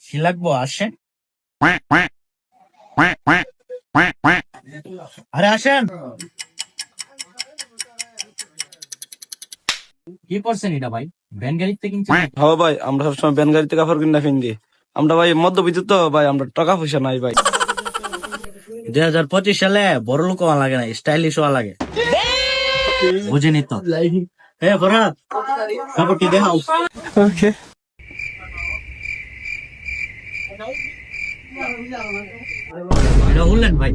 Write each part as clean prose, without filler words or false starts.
কি লাগবো আসেন। আরে আসেন। কি করছেন এটা ভাই? ভ্যান গাড়িতে কিনছেন? হ্যাঁ ভাই, আমরা সবসময় ভ্যান গাড়িতে কাপড় কিনা ফিন্দি। আমরা ভাই মধ্যবিত্ত তো ভাই, আমরা টাকা পয়সা নাই ভাই। 2025 সালে বড় লোক হওয়া লাগে না, স্টাইলিশ হওয়া লাগে। বুঝিনি তো। হ্যাঁ ভরাত, কাপড়টি দেখাও। ওকে। এটা বললেন ভাই।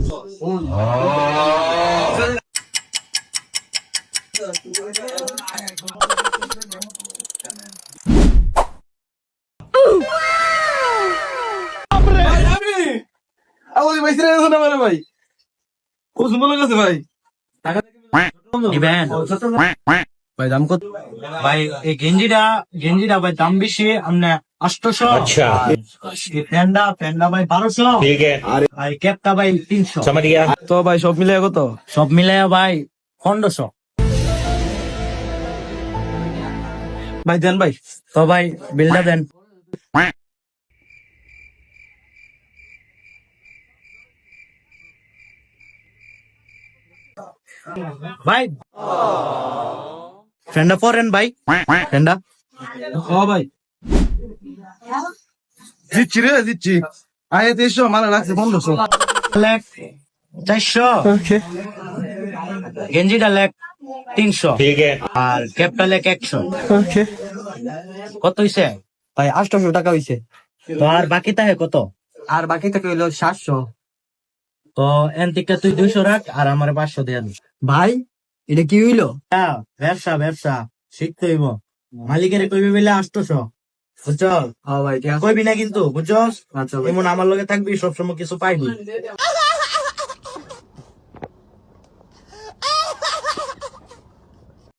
আমাদের ভাই ছেড়ে গেছে না মানে ভাই, খুব সুন্দর লাগছে ভাই। নিবেন ভাই দাম কত? ভাই? এই গেঞ্জিটা ভাই দাম বেশি, আপনি 800। अच्छा ফ্যান্ডা ভাই 1200। ठीक है আর ক্যাপটা ভাই 300। समझ गया তো ভাই সব মিলে কত? সব মিলে ভাই 1500। ভাই দেন ভাই। তো ভাই বিলটা দেন। ভাই ফ্রেন্ডা পরেন ভাই, ফ্রেন্ডা। ও ভাই দিচ্ছি রে, দিচ্ছি। আয় 2300 মালা লাগছে 1500। লেখ 400, গেঞ্জিটা লেখ 300, ठीक है আর ক্যাপটা লেখ 100। কত হইছে ভাই 800 টাকা হইছে। তো? আর বাকি থাকে কত? আর বাকি টাকা হইলো 700। তো এন থেকে তুই 200 রাখ, আর আমার 500 দেন। ভাই এটা কি হইলো? হ্যাঁ, ব্যবসা শিখতে হইব। মালিকের কইবি বলে 800, বুঝছ? হ্যাঁ ভাই ঠিক আছে। কইবি না কিন্তু, বুঝছস? আচ্ছা ভাই। এমন আমার লগে থাকবি, সবসময় কিছু পাইবি।